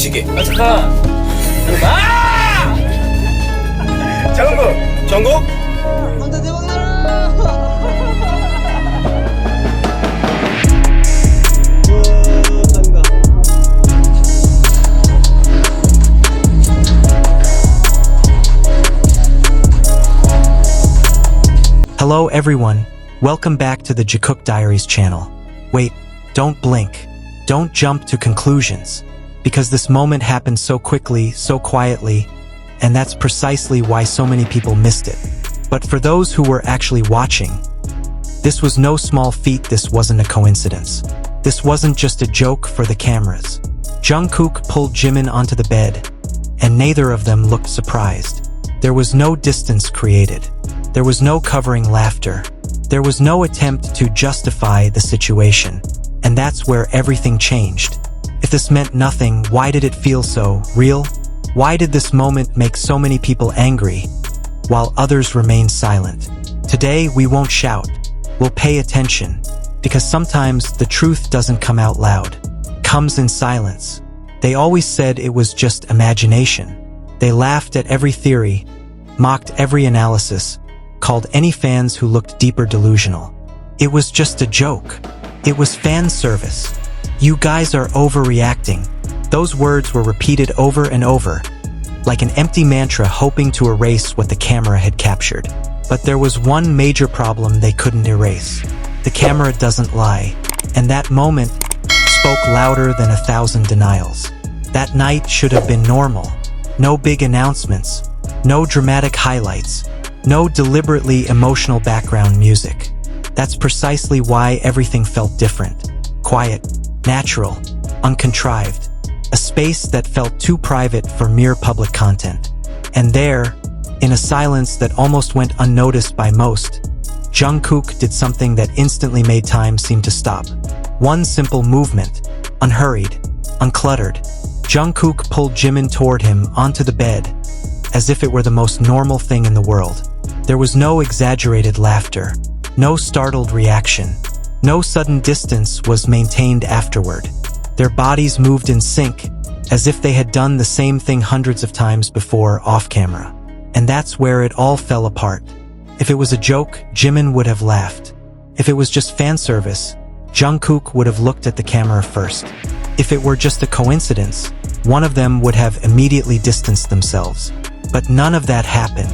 시계. 아 잠깐. 아! 정국! 정국? 안돼 대박 나라. Hello everyone, welcome back to the Jikook Diaries channel. Wait, don't blink. Don't jump to conclusions. Because this moment happened so quickly, so quietly, and that's precisely why so many people missed it. But for those who were actually watching, this was no small feat, this wasn't a coincidence. This wasn't just a joke for the cameras. Jungkook pulled Jimin onto the bed, and neither of them looked surprised. There was no distance created. There was no covering laughter. There was no attempt to justify the situation. And that's where everything changed. If this meant nothing, why did it feel so real? Why did this moment make so many people angry, while others remained silent? Today, we won't shout. We'll pay attention. Because sometimes the truth doesn't come out loud. It comes in silence. They always said it was just imagination. They laughed at every theory, mocked every analysis, called any fans who looked deeper delusional. It was just a joke. It was fan service. You guys are overreacting. Those words were repeated over and over, like an empty mantra hoping to erase what the camera had captured. But there was one major problem they couldn't erase. The camera doesn't lie. And that moment spoke louder than 1,000 denials. That night should have been normal. No big announcements. No dramatic highlights. No deliberately emotional background music. That's precisely why everything felt different. Quiet, natural, uncontrived. A space that felt too private for mere public content. And there, in a silence that almost went unnoticed by most, Jungkook did something that instantly made time seem to stop. One simple movement, unhurried, uncluttered. Jungkook pulled Jimin toward him onto the bed, as if it were the most normal thing in the world. There was no exaggerated laughter, no startled reaction, no sudden distance was maintained afterward. Their bodies moved in sync, as if they had done the same thing hundreds of times before off-camera. And that's where it all fell apart. If it was a joke, Jimin would have laughed. If it was just fan service, Jungkook would have looked at the camera first. If it were just a coincidence, one of them would have immediately distanced themselves. But none of that happened.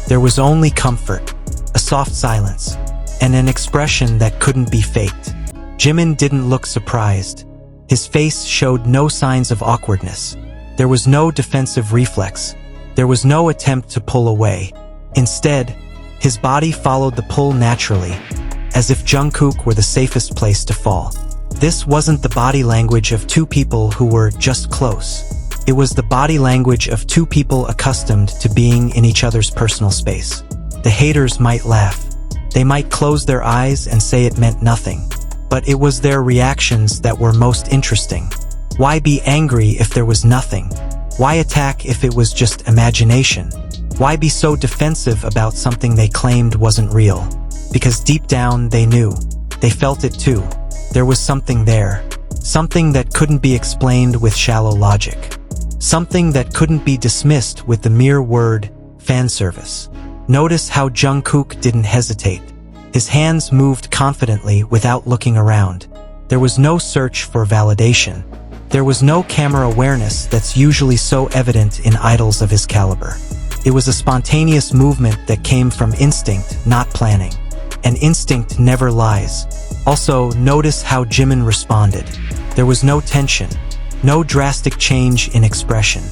There was only comfort, a soft silence, and an expression that couldn't be faked. Jimin didn't look surprised. His face showed no signs of awkwardness. There was no defensive reflex. There was no attempt to pull away. Instead, his body followed the pull naturally, as if Jungkook were the safest place to fall. This wasn't the body language of two people who were just close. It was the body language of two people accustomed to being in each other's personal space. The haters might laugh. They might close their eyes and say it meant nothing. But it was their reactions that were most interesting. Why be angry if there was nothing? Why attack if it was just imagination? Why be so defensive about something they claimed wasn't real? Because deep down they knew. They felt it too. There was something there. Something that couldn't be explained with shallow logic. Something that couldn't be dismissed with the mere word, fan service. Notice how Jungkook didn't hesitate. His hands moved confidently without looking around. There was no search for validation. There was no camera awareness that's usually so evident in idols of his caliber. It was a spontaneous movement that came from instinct, not planning. And instinct never lies. Also, notice how Jimin responded. There was no tension. No drastic change in expression,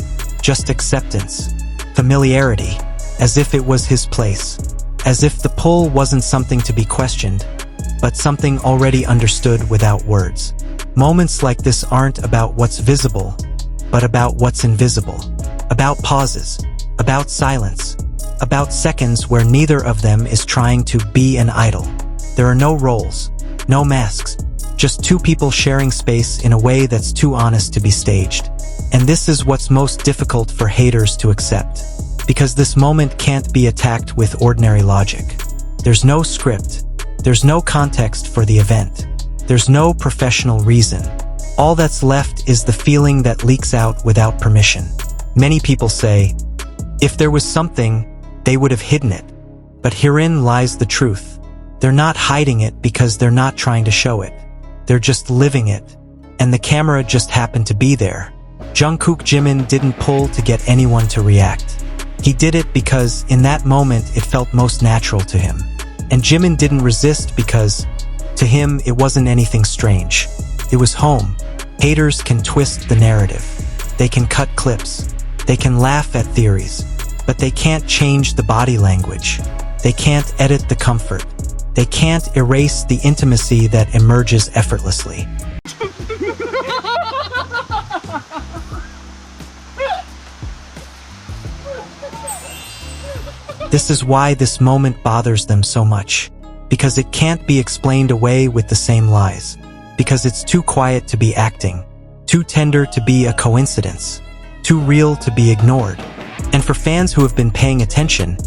just acceptance, familiarity, as if it was his place, as if the pull wasn't something to be questioned, but something already understood without words. Moments like this aren't about what's visible, but about what's invisible, about pauses, about silence, about seconds where neither of them is trying to be an idol. There are no roles, no masks, just two people sharing space in a way that's too honest to be staged. And this is what's most difficult for haters to accept. Because this moment can't be attacked with ordinary logic. There's no script. There's no context for the event. There's no professional reason. All that's left is the feeling that leaks out without permission. Many people say, if there was something, they would have hidden it. But herein lies the truth. They're not hiding it because they're not trying to show it. They're just living it. And the camera just happened to be there. Jungkook Jimin didn't pull to get anyone to react. He did it because in that moment it felt most natural to him. And Jimin didn't resist because, to him, it wasn't anything strange. It was home. Haters can twist the narrative. They can cut clips. They can laugh at theories. But they can't change the body language. They can't edit the comfort. They can't erase the intimacy that emerges effortlessly. This is why this moment bothers them so much. Because it can't be explained away with the same lies. Because it's too quiet to be acting. Too tender to be a coincidence. Too real to be ignored. And for fans who have been paying attention,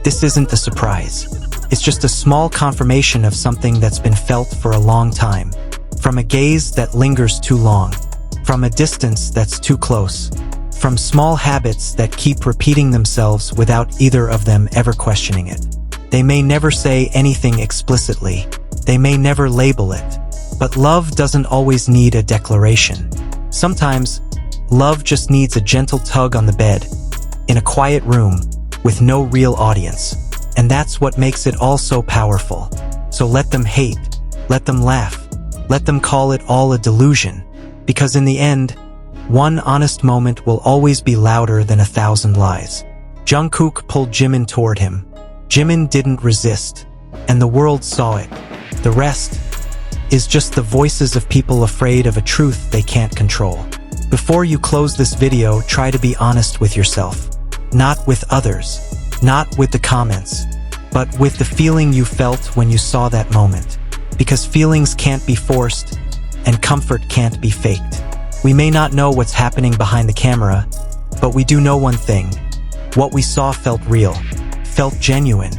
this isn't a surprise. It's just a small confirmation of something that's been felt for a long time. From a gaze that lingers too long. From a distance that's too close. From small habits that keep repeating themselves without either of them ever questioning it. They may never say anything explicitly. They may never label it. But love doesn't always need a declaration. Sometimes, love just needs a gentle tug on the bed, in a quiet room, with no real audience. And that's what makes it all so powerful. So let them hate, let them laugh, let them call it all a delusion. Because in the end, one honest moment will always be louder than 1,000 lies. Jungkook pulled Jimin toward him. Jimin didn't resist, and the world saw it. The rest is just the voices of people afraid of a truth they can't control. Before you close this video, try to be honest with yourself. Not with others, not with the comments, but with the feeling you felt when you saw that moment. Because feelings can't be forced, and comfort can't be faked. We may not know what's happening behind the camera, but we do know one thing. What we saw felt real, felt genuine,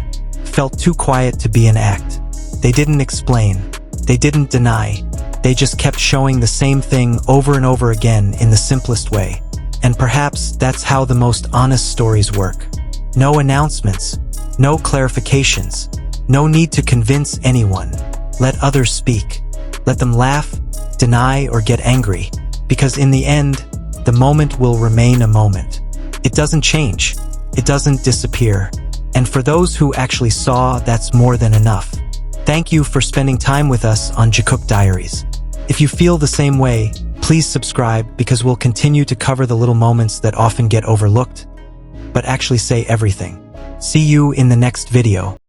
felt too quiet to be an act. They didn't explain, they didn't deny, they just kept showing the same thing over and over again in the simplest way. And perhaps that's how the most honest stories work. No announcements, no clarifications, no need to convince anyone. Let others speak. Let them laugh, deny, or get angry. Because in the end, the moment will remain a moment. It doesn't change. It doesn't disappear. And for those who actually saw, that's more than enough. Thank you for spending time with us on Jikook Diaries. If you feel the same way, please subscribe because we'll continue to cover the little moments that often get overlooked, but actually say everything. See you in the next video.